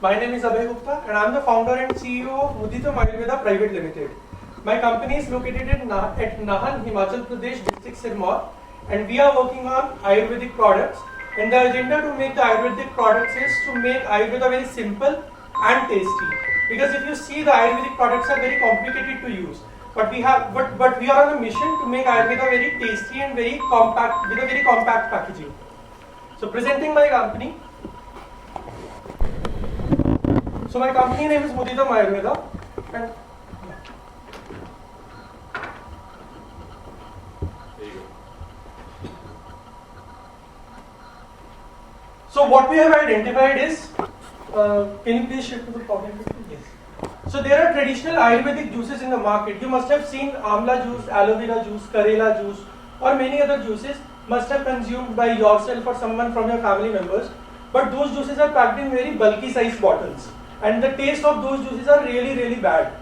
My name is Abhay Gupta and I am the founder and CEO of Muditam Ayurveda Private Limited. My company is located at Nahan, Himachal Pradesh, district Sirmaur, and we are working on Ayurvedic products. And the agenda to make the Ayurvedic products is to make Ayurveda very simple and tasty. Because if you see, the Ayurvedic products are very complicated to use. But we are on a mission to make Ayurveda very tasty and very compact, with a very compact packaging. So presenting my company. So my company name is Muditam Ayurveda, and so what we have identified is, can you please shift to the following? Yes. So there are traditional Ayurvedic juices in the market. You must have seen amla juice, aloe vera juice, karela juice, or many other juices must have consumed by yourself or someone from your family members. But those juices are packed in very bulky size bottles, and the taste of those juices are really bad.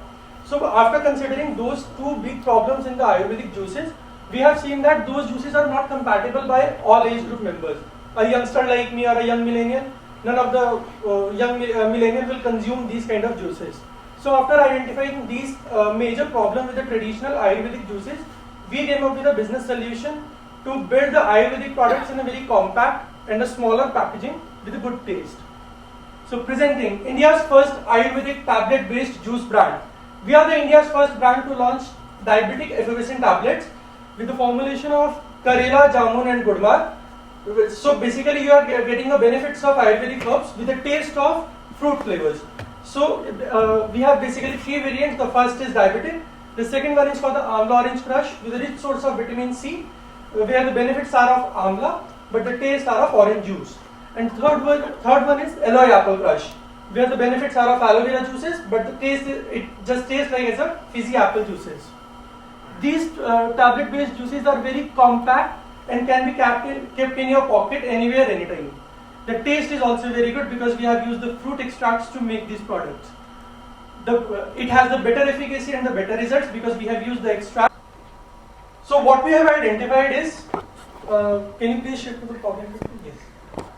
So after considering those two big problems in the Ayurvedic juices, we have seen that those juices are not compatible by all age group members. A youngster like me or a young millennial, none of the young millennial will consume these kind of juices. So after identifying these major problems with the traditional Ayurvedic juices, we came up with a business solution to build the Ayurvedic products in a very compact and a smaller packaging with a good taste. So presenting India's first Ayurvedic tablet-based juice brand. We are the India's first brand to launch diabetic effervescent tablets with the formulation of karela, jamun and gudmar. So basically you are getting the benefits of Ayurvedic herbs with the taste of fruit flavors. So we have basically three variants. The first is diabetic. The second one is for the amla orange crush with a rich source of vitamin C, where the benefits are of amla but the taste are of orange juice. And third one is Aloe Apple Crush, where the benefits are of aloe vera juices, but the taste it just tastes like as a fizzy apple juices. These tablet-based juices are very compact and can be kept in your pocket anywhere, anytime. The taste is also very good because we have used the fruit extracts to make these products. It has the better efficacy and the better results because we have used the extract. So what we have identified is, can you please shift to the following? Yes.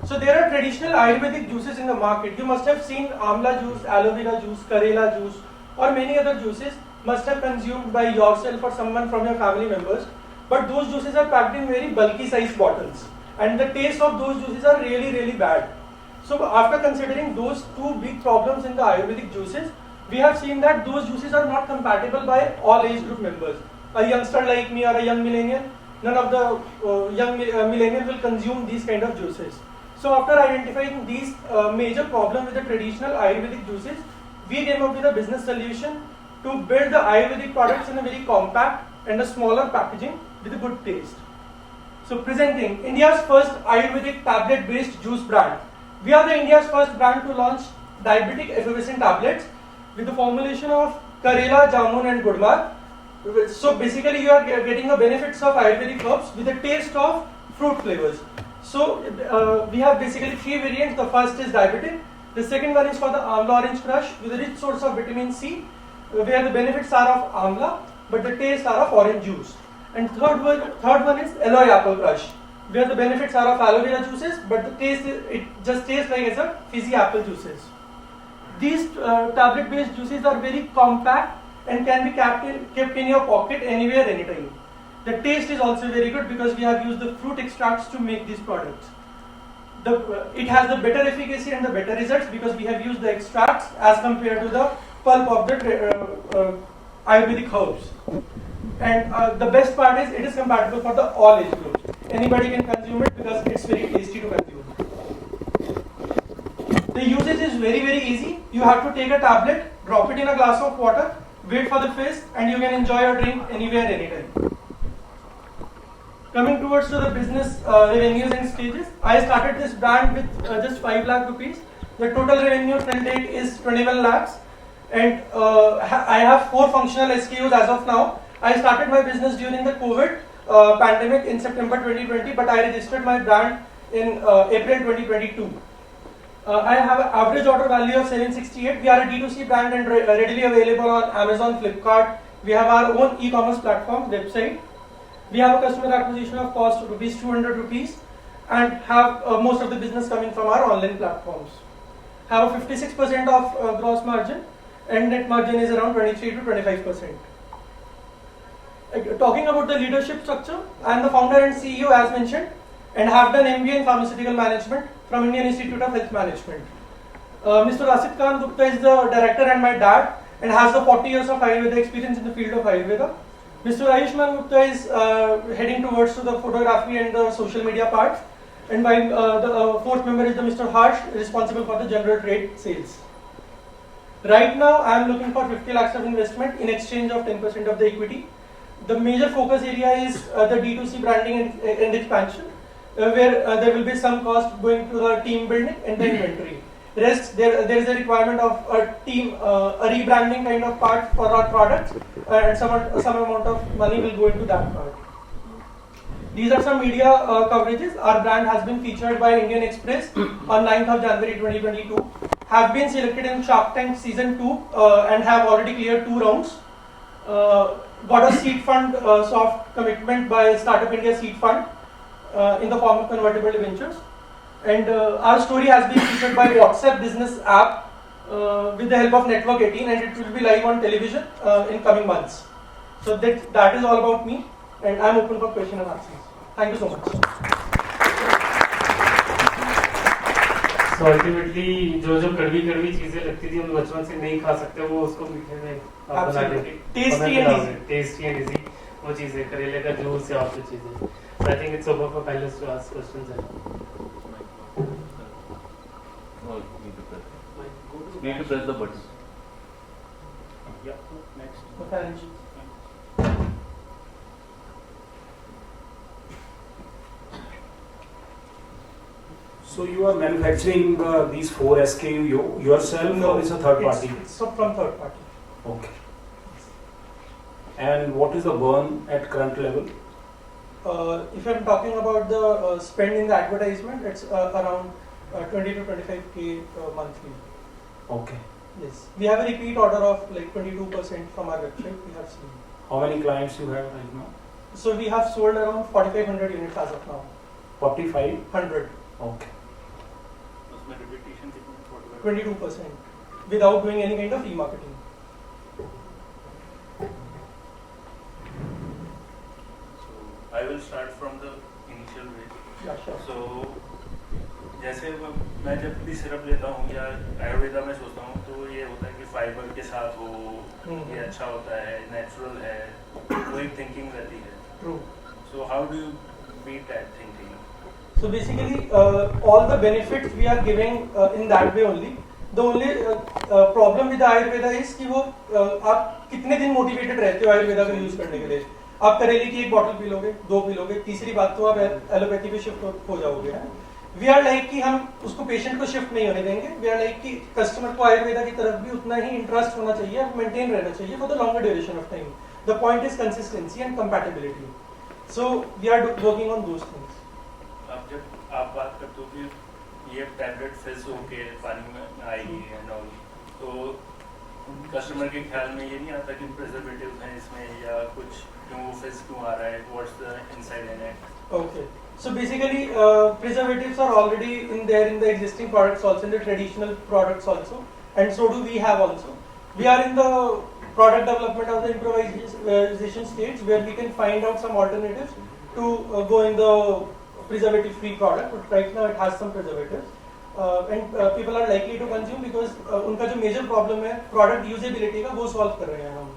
So there are traditional Ayurvedic juices in the market. You must have seen amla juice, aloe vera juice, karela juice, or many other juices must have consumed by yourself or someone from your family members. But those juices are packed in very bulky size bottles, and the taste of those juices are really bad. So after considering those two big problems in the Ayurvedic juices, we have seen that those juices are not compatible by all age group members. A youngster like me or a young millennial, none of the young millennial will consume these kind of juices. So after identifying these major problems with the traditional Ayurvedic juices, we came up with a business solution to build the Ayurvedic products in a very compact and a smaller packaging with a good taste. So presenting India's first Ayurvedic tablet-based juice brand. We are the India's first brand to launch diabetic effervescent tablets with the formulation of karela, jamun and gudmar. So basically you are getting the benefits of Ayurvedic herbs with the taste of fruit flavors. So we have basically three variants. The first is diabetic. The second one is for the amla orange crush with a rich source of vitamin C, where the benefits are of amla but the taste are of orange juice. And third one is Aloe Apple Crush, where the benefits are of aloe vera juices, but the taste it just tastes like as a fizzy apple juices. These tablet-based juices are very compact and can be kept in your pocket anywhere, anytime. The taste is also very good because we have used the fruit extracts to make these products. It has the better efficacy and the better results because we have used the extracts as compared to the pulp of the Ayurvedic herbs. And the best part is it is compatible for the all age groups. Anybody can consume it because it's very tasty to consume. The usage is very easy. You have to take a tablet, drop it in a glass of water, wait for the fizz, and you can enjoy your drink anywhere, anytime. Coming towards to the business revenues and stages, I started this brand with just 5 lakh rupees. The total revenue till date is 21 lakhs, and I have 4 functional SKUs as of now. I started my business during the COVID pandemic in September 2020, but I registered my brand in April 2022. I have an average order value of 768. We are a D2C brand and readily available on Amazon, Flipkart. We have our own e-commerce platform, website. We have a customer acquisition of cost rupees 200 rupees and have most of the business coming from our online platforms. have a 56% of gross margin, and net margin is around 23 to 25%. Talking about the leadership structure, I am the founder and CEO as mentioned, and have done MBA in pharmaceutical management from Indian Institute of Health Management. Mr. Asitkant Gupta is the director and my dad, and has the 40 years of Ayurveda experience in the field of Ayurveda. Mr. Ayushman Gupta is heading towards to the photography and the social media part, and my the fourth member is the Mr. Harsh, responsible for the general trade sales. Right now, I am looking for 50 lakhs of investment in exchange of 10% of the equity. The major focus area is the D2C branding and expansion, where there will be some cost going to the team building and the inventory. Rest, there is a requirement of a team, a rebranding kind of part for our products, and some amount of money will go into that part. These are some media coverages. Our brand has been featured by Indian Express on 9th of January 2022. Have been selected in Shark Tank Season 2 and have already cleared 2 rounds. Got a seed fund soft commitment by Startup India Seed Fund in the form of convertible debentures. And our story has been featured by WhatsApp Business app with the help of Network 18, and it will be live on television in coming months. So that is all about me, and I am open for question and answers. Thank you so much. So ultimately जो कड़वी चीजें लगती थी हम बचपन से नहीं खा सकते, वो उसको मीठे में आप बना देंगे, टेस्टी एंड इजी वो चीजें, करेले का जूस या और चीजें. So I think it's open for panelists to ask questions. Need to press the button. Yeah. Next. Okay. So you are manufacturing these 4 SKU yourself, No, or is a third party? It's from third party. Okay. And what is the burn at current level? If I'm talking about the spend in the advertisement, it's around 20 to 25k monthly. Okay. Yes, we have a repeat order of like 22% from our website. We have seen. How many clients you have right now? So we have sold around 4,500 units as of now. 4,500. Okay. 22% without doing any kind of remarketing. So I will start from the initial way. Yeah, sure. So जैसे मैं जब भी syrup लेता हूँ या आयुर्वेदा में सोचता हूँ तो ये होता है कि फाइबर के साथ हो, ये अच्छा होता है, नेचुरल है, वो एक थिंकिंग रहती है. True. So how do you beat that thinking? So basically, all the benefits we are giving in that way only. The only problem with the Ayurveda is कि वो आप कितने दिन मोटिवेटेड रहते हो आयुर्वेदा को यूज करने के लिए. आप करेले की 1 बॉटल पी लोगे, 2 पी लोगे, तीसरी बात तो आप एलोपैथी पे शिफ्ट हो जाओगे. वी आर लाइक कि हम उसको पेशेंट को शिफ्ट नहीं होने देंगे. वी आर लाइक कि कस्टमर को आयुर्वेदा की तरफ भी उतना ही इंटरेस्ट होना चाहिए, मेंटेन रहना चाहिए for the longer duration of time. The point is consistency and compatibility. So we are working on those things. अब जब आप बात करते हो कि ये टैबलेट फिज होके पानी में आएगी एंड ऑल, तो कस्टमर के ख्याल में ये नहीं आता कि प्रिजर्वेटिव हैं इसमें या कुछ, क्यों फिज क्यों आ रहा है, what's the inside in it. Okay. So basically, preservatives are already in the existing products also, in the traditional products also, and so do we have also. We are in the product development of the improvisation stage where we can find out some alternatives to go in the preservative-free product. But right now it has some preservatives, and people are likely to consume because उनका जो major problem है product usability का, वो solve कर रहे हैं हम.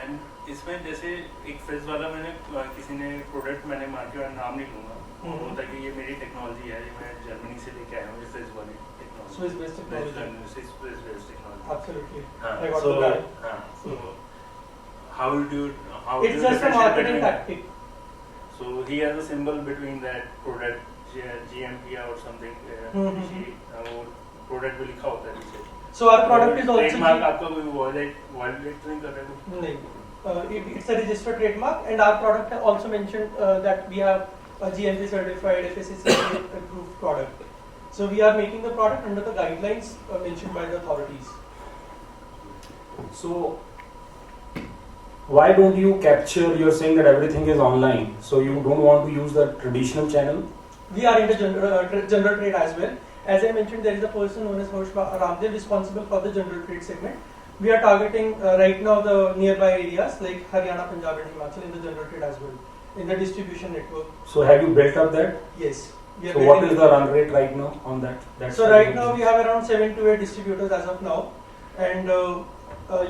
And इसमें जैसे एक फिज वाला मैंने किसी ने प्रोडक्ट मैंने मार्केट में नाम नहीं लूंगा, वो होता है कि ये मेरी टेक्नोलॉजी है, ये मैं जर्मनी से लेके आया हूँ, ये फिज वाली technology. Swiss based technology. Swiss based technology. Absolutely. हाँ, I got so that. so how do you It's just a marketing tactic. So he has a symbol between that product GMP or something. वो product भी लिखा होता है पीछे. So our product is also trademark आपका कोई violet नहीं कर रहा है? नहीं. It's a registered trademark, and our product also mentioned that we have a GMP certified FSC approved product. So we are making the product under the guidelines mentioned by the authorities. So why don't you capture? You're saying that everything is online, so you don't want to use the traditional channel. We are in the general trade as well, As I mentioned, there is a person known as Harsh Ramdev responsible for the general trade segment. We are targeting right now the nearby areas like Haryana, Punjab and Himachal in the general trade as well, in the distribution network. So have you built up that? Yes. We are So what building is the run rate right now on that? So right now we have around 7 to 8 distributors as of now, and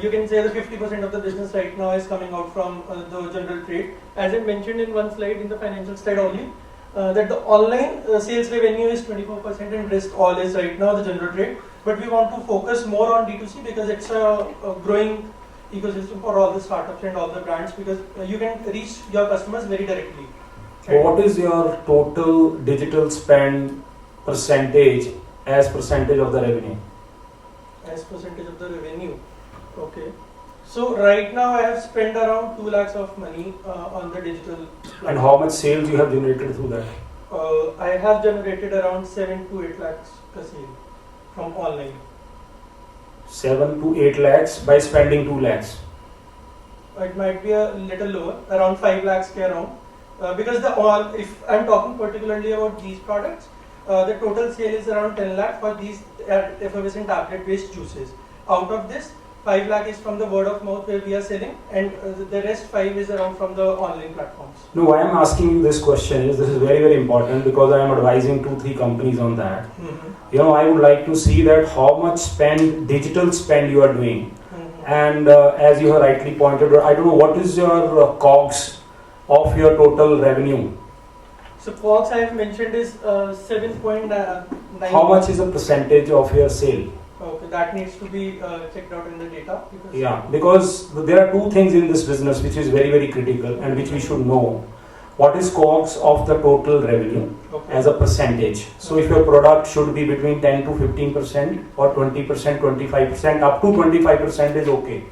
you can say that 50% of the business right now is coming out from the general trade. As I mentioned in one slide, in the financial slide only, that the online sales revenue is 24% and rest all is right now the general trade. But we want to focus more on D2C because it's a growing ecosystem for all the startups and all the brands, because you can reach your customers very directly. So what is your total digital spend percentage as percentage of the revenue? As percentage of the revenue. Okay. So right now I have spent around 2 lakhs of money on the digital platform. And how much sales you have generated through that? I have generated around 7 to 8 lakhs per sale from online. 7 to 8 lakhs by spending 2 lakhs. It might be a little lower, around 5 lakhs ke around. Because if I'm talking particularly about these products, the total sale is around 10 lakh for these effervescent tablet based juices. Out of this, 5 lakh is from the word of mouth where we are selling, and the rest 5 is around from the online platforms. No, why I'm asking you this question is, this is very, very important because I am advising 2-3 companies on that. Mm-hmm. You know, I would like to see that how much digital spend you are doing. Mm-hmm. And as you have rightly pointed out, I don't know, what is your COGS of your total revenue? So COGS I have mentioned is 7.9. How much is a percentage of your sale? Okay, that needs to be checked out in the data. Because there are 2 things in this business which is very, very critical and which we should know. What is COGS of the total revenue as a percentage? So if your product should be between 10 to 15% or 20%, 25%, up to 25% is okay.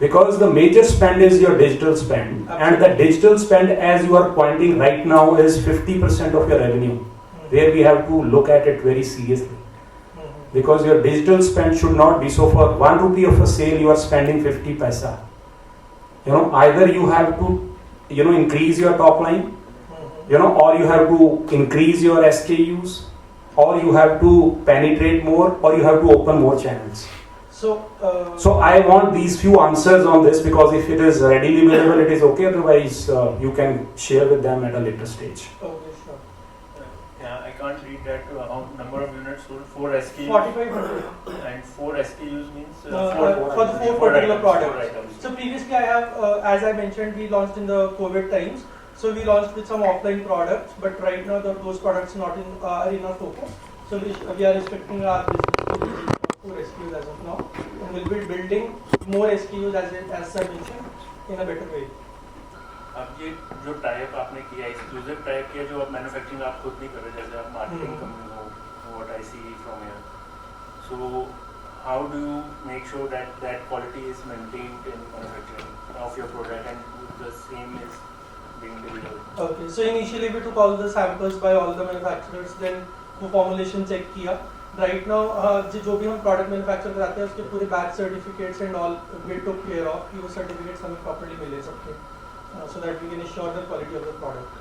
Because the major spend is your digital spend. And the digital spend, as you are pointing right now, is 50% of your revenue, where we have to look at it very seriously. Because your digital spend should not be, so for 1 rupee of a sale you are spending 50 paisa. You know, either you have to, you know, increase your top line, you know, or you have to increase your SKUs, or you have to penetrate more, or you have to open more channels. So I want these few answers on this, because if it is readily available, it is okay. Otherwise, you can share with them at a later stage. Okay, sure. Yeah, I can't read that. Number of units sold, 4 SKUs. 4,500. And 4 SKUs means For the 4 particular products. items. So previously I have, as I mentioned, we launched in the COVID times. So we launched with some offline products, but right now those products are in our focus. So we are restricting our business to 4 SKUs as of now, and we'll be building more SKUs as I mentioned in a better way. अब ये जो type आपने किया, exclusive type किया, जो आप manufacturing आप खुद नहीं कर रहे, जैसे आप मार्केटिंग कंपनी हो, what I see from here. So how do you make sure that quality is maintained in manufacturing of your product and the same is being delivered? Okay, so initially we took all the samples by all the manufacturers, then वो formulation check किया. Right now जो भी हम product manufacture कराते हैं उसके पूरे batch certificates and all we took care of कि वो certificates हमें properly मिले सबके, so that we can assure the quality of the product.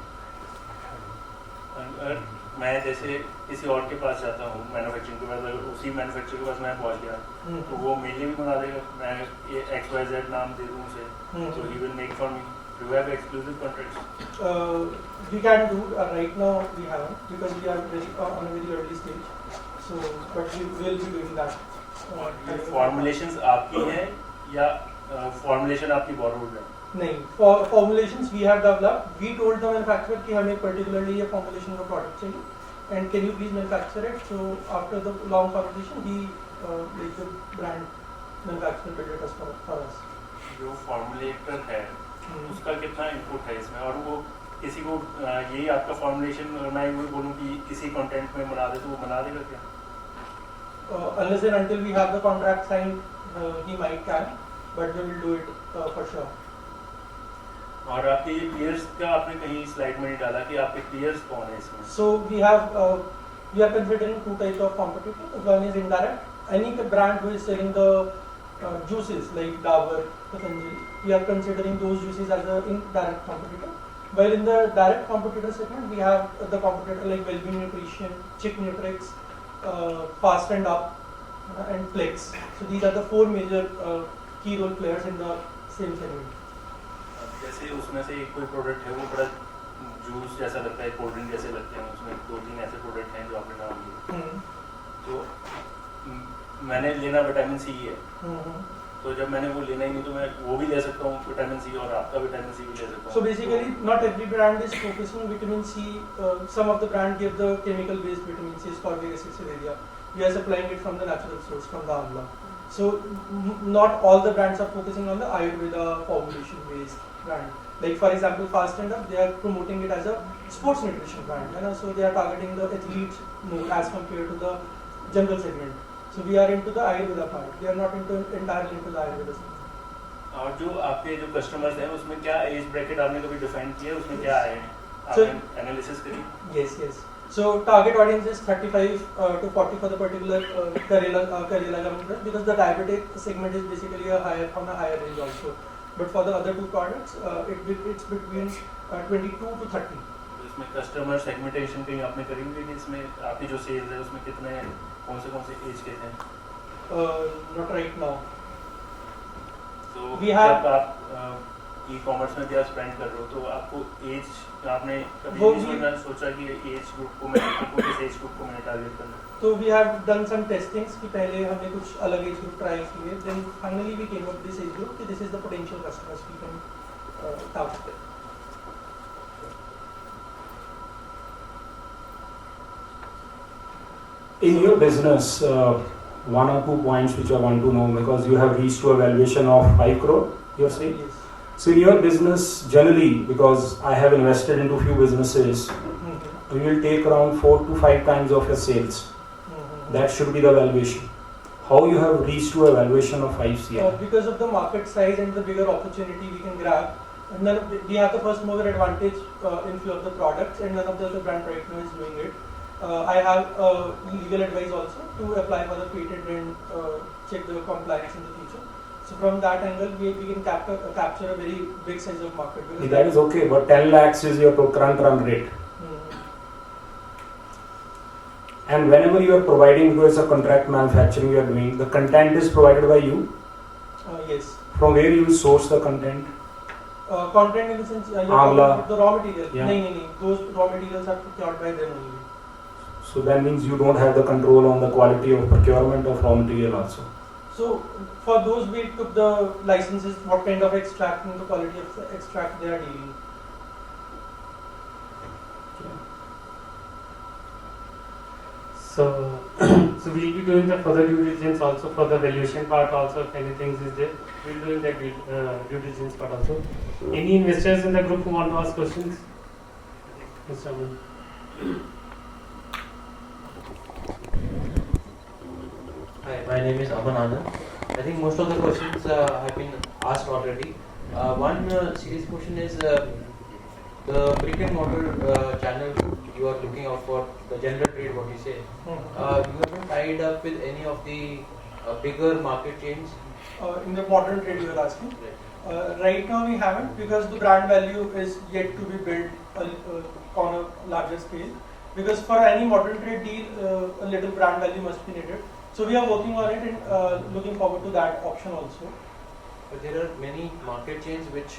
अगर मैं जैसे किसी और के पास जाता हूँ मैन्युफैक्चरिंग के पास, अगर उसी मैन्युफैक्चरर के पास मैं पहुँच गया तो वो मेरे लिए भी बना देगा, मैं ये XYZ नाम दे दूँ उसे, so he will make for me. Do you have exclusive contracts? We can do right now we haven't, because we are on a very early stage. So, but we will be doing that. Formulations आपकी हैं या formulation आपकी borrowed है? नहीं, formulations we have developed. We told the manufacturer कि हमें particularly ये formulation का product चाहिए, and can you please manufacture it? So after the long conversation, he like the brand manufacturer built it for us. जो formulator है उसका कितना input है इसमें, और वो किसी को यही आपका formulation मैं बोलूँ कि इसी content में बना दे तो वो बना देगा क्या? Unless and until we have the contract signed, he might can, but we will do it for sure. और आपके ये peers का आपने कहीं slide में नहीं डाला कि आपके peers कौन है इसमें? So we are considering 2 types of competitors. One is indirect. Any brand who is selling the juices like Dabur, Patanjali, we are considering those juices as an indirect competitor. While in the direct competitor segment, we have the competitor like Wellbeing Nutrition, Chick Nutrix, Fast and Up, and Flex. So these are the four major key role players in the same segment. जैसे उसमें से एक कोई product है वो बड़ा juice जैसा लगता है, कोल्ड ड्रिंक जैसे लगते हैं, उसमें 2-3 ऐसे प्रोडक्ट हैं जो आपने नाम लिए, तो मैंने लेना विटामिन सी है, तो जब मैंने वो लेना ही नहीं तो मैं वो भी ले सकता हूँ विटामिन सी, और आपका विटामिन सी भी ले सकता हूँ. So basically, not every brand is focusing on vitamin C. Some of the brand give the chemical-based vitamin C, ascorbic acid area. We are supplying it from the natural source, from the amla. So not all the brands are focusing on the Ayurveda formulation-based brand. Like for example, Fast and Up, they are promoting it as a sports nutrition brand, and so they are targeting the athletes more as compared to the general segment. So we are into the Ayurveda part. We are not entirely into the Ayurveda segment. और जो आपके जो customers हैं उसमें क्या age bracket आपने कभी define किया है, उसमें क्या है, So- आपने एनालिसिस करी? Yes. So target audience is 35 to 40 for the particular Karela gum drug, because the diabetic segment is basically on a higher range also. But for the other two products, it's between 22 to 30. इसमें customer segmentation कहीं आपने करी हुई है, इसमें आपकी जो sales है उसमें कितने कौन से एज के हैं? Not right now. तो We have- जब आप ई कॉमर्स में क्या स्पेंड कर रहे हो तो आपको एज आपने कभी वो नहीं भी- सोचा कि एज ग्रुप को मैं किस एज ग्रुप को मैंने टारगेट करना है? So we have done some testings कि पहले हमने कुछ अलग age group try किए. Then finally we came up with this age group कि this is the potential customers we can target. In your business, one or two points which I want to know, because you have reached to a valuation of 5 crore, you're saying? Yes. So in your business, generally, because I have invested into few businesses, you will take around 4 to 5 times of your sales. That should be the valuation. How you have reached to a valuation of 5 CR? Because of the market size and the bigger opportunity we can grab. And we have the first mover advantage in few of the products, and none of the other brand right now is doing it. I have legal advice also to apply for the patent and check the compliance in the future. So from that angle, we can capture a very big size of market. That is okay, but 10 lakhs is your current run rate. And whenever you are providing, because a contract manufacturing you are doing, the content is provided by you. Yes. From where you source the content? Content in the sense, you're Amla. talking about the raw material. Yeah. No. Those raw materials are procured by them only. So that means you don't have the control on the quality of procurement of raw material also. So for those we took the licenses, what kind of extract and the quality of the extract they are dealing. So we'll be doing the further due diligence also for the valuation part also, if anything is there. We'll doing that due diligence part also. Any investors in the group who want to ask questions? Mr. Aman. Hi, my name is Aman Anand. I think most of the questions have been asked already. One serious question is the brick and mortar channel you are looking out for, the general trade, what you say. You haven't tied up with any of the bigger market chains? In the modern trade you are asking? Right now we haven't, because the brand value is yet to be built on a larger scale. Because for any modern trade deal, a little brand value must be needed. So we are working on it and looking forward to that option also. But there are many market chains which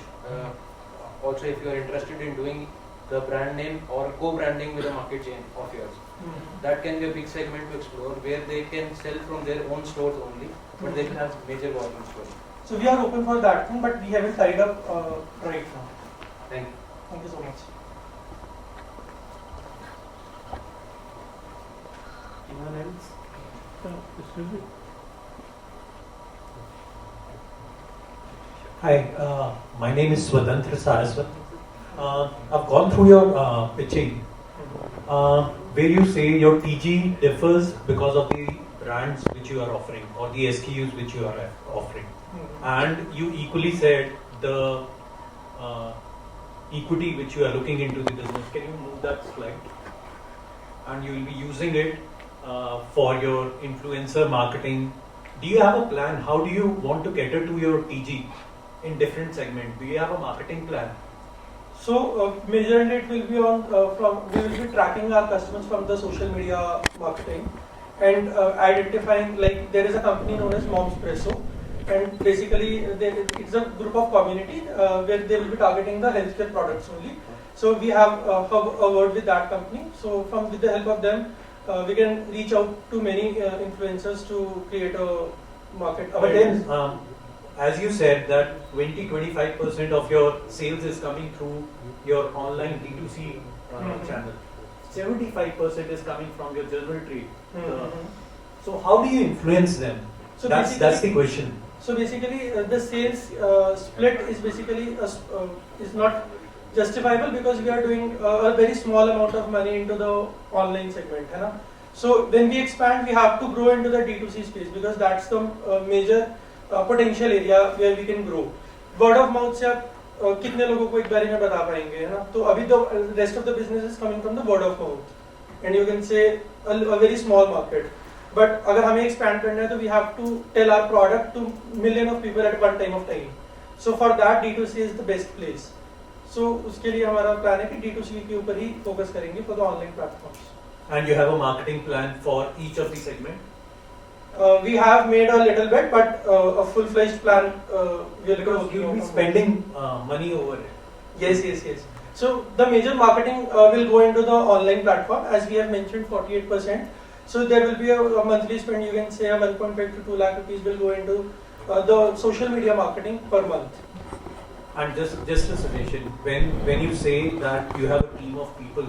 also, if you are interested in doing the brand name or co-branding with a market chain of yours, that can be a big segment to explore, where they can sell from their own stores only, but they will have major volume stores. So we are open for that thing, but we haven't tied up right now. Thank you. Thank you so much. Anyone else? Hi, my name is Swatantra Saraswat. I've gone through your pitching, where you say your TG differs because of the brands which you are offering or the SKUs which you are offering. And you equally said the equity which you are looking into the business. Can you move that slide? And you will be using it for your influencer marketing. Do you have a plan? How do you want to cater to your TG in different segments? Do you have a marketing plan? So majorly it will be on we will be tracking our customers from the social media marketing, and identifying, like there is a company known as Mom's Presso, and basically it's a group of community where they will be targeting the healthcare products only. So we have a word with that company. So with the help of them, we can reach out to many influencers to create a market But awareness. then, as you said, that 20-25% of your sales is coming through your online D2C channel. 75% is coming from your general trade. So how do you influence them? So That's the question. So basically, the sales split is basically is not justifiable because we are doing a very small amount of money into the online segment, है ना? So when we expand, we have to grow into the D2C space because that's the major potential area where we can grow. Word of mouth से आप कितने लोगों को एक बारे में बता पाएंगे, है ना? तो अभी the rest of the business is coming from the word of mouth, and you can say a very small market. But अगर हमें expand करना है तो we have to tell our product to million of people at one time of time. So for that D2C is the best place. So उसके लिए हमारा plan है कि D2C के ऊपर ही focus करेंगे for the online platforms. And you have a marketing plan for each of the segment? We have made a little bit, but a full-fledged plan we are Because you will be spending money over it. Yes. So the major marketing will go into the online platform, as we have mentioned, 48%. So there will be a monthly spend. You can say a 1.5 to 2 lakh rupees will go into the social media marketing per month. And just a suggestion, when you say that you have a team of people,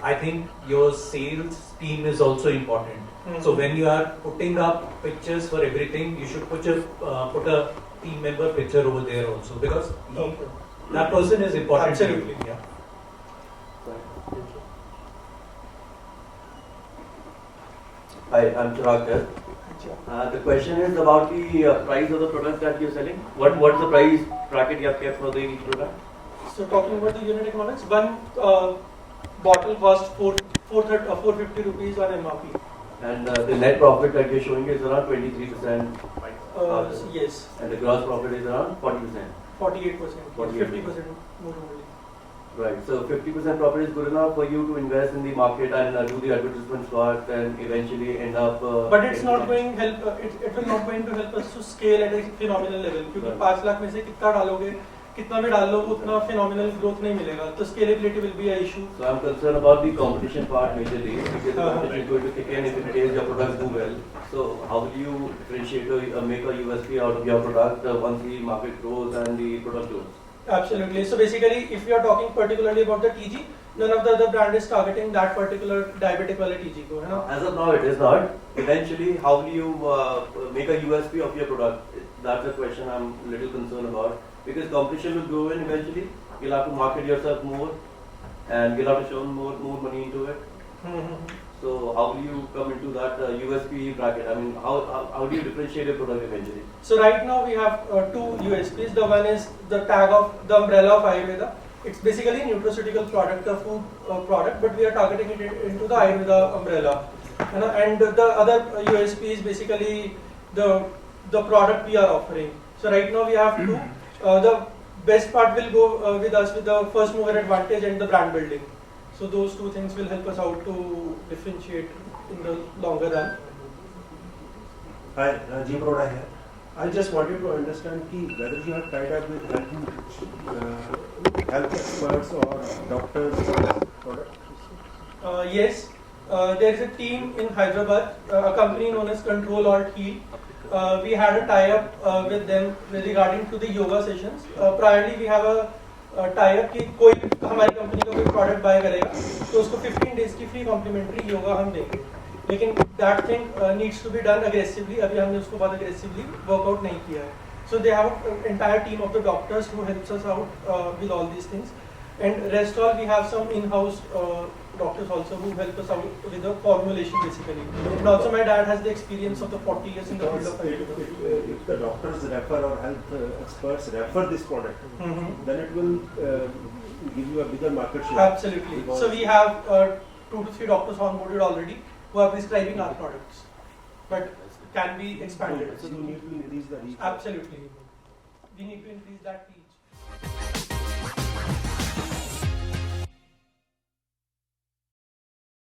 I think your sales team is also important. So when you are putting up pictures for everything, you should put a team member picture over there also, because that person is important. Absolutely. Yeah. Hi, I'm Chirag here. The question is about the price of the product that you're selling. What's the price bracket you have kept for the each product? So talking about the unit economics, one bottle costs 450 rupees on MRP. And the net profit that you're showing is around 23%. Yes, And the gross profit is around 40%. 48%, 48%. 50% more only. Right. So 50% profit is good enough for you to invest in the market and do the advertisement slot and eventually end up. But it's not going help. It will not going to help us to scale at a phenomenal level. क्योंकि 5 लाख में से कितना डालोगे, कितना भी डाल लो, उतना phenomenal growth नहीं मिलेगा. तो scalability will be an issue. So I'm concerned about the competition part majorly, because the competition is going to kick in if in case your products do well. So how will you differentiate or make a USP out of your product once the market grows and the product grows? Absolutely. So basically, if we are talking particularly about the TG, none of the other brand is targeting that particular diabetic wala TG ko, है ना? As of now, it is not. Eventually, how will you make a USP of your product? That's a question I'm a little concerned about, because competition will grow in eventually. You'll have to market yourself more, and you'll have to show more money into it. So how will you come into that USP bracket? I mean, how do you differentiate your product eventually? So right now we have two USPs. The one is the tag of the umbrella of Ayurveda. It's basically a nutraceutical product, a food product, but we are targeting it into the Ayurveda umbrella. And the other USP is basically the product we are offering. So right now we have two. The best part will go with us with the first mover advantage and the brand building. So those two things will help us out to differentiate in the longer run. Hi, Rajiv Arora here. I just wanted to understand whether you have tied up with health experts or doctors for product. Yes, there is a team in Hyderabad, a company known as Control Alt Heal. We had a tie-up with them regarding to the yoga sessions. Priorly, we have a tie-up कि कोई हमारी company का कोई product bye करेगा तो उसको 15 days की free complementary yoga हम देंगे. लेकिन that thing needs to be done aggressively. अभी हमने उसको बहुत अग्रेसिवली वर्कआउट नहीं किया है. So they have an entire team of the doctors who helps us out with all these things, and rest all we have some in-house doctors also who help us out with the formulation basically. And also my dad has the experience of the 40 years in the field of Ayurveda. If the doctors refer or health experts refer this product, then it will give you a bigger market share. Absolutely. So we have 2 to 3 doctors onboarded already who are prescribing our products, but can be expanded. So you need to increase the reach. Absolutely. We need to increase that reach.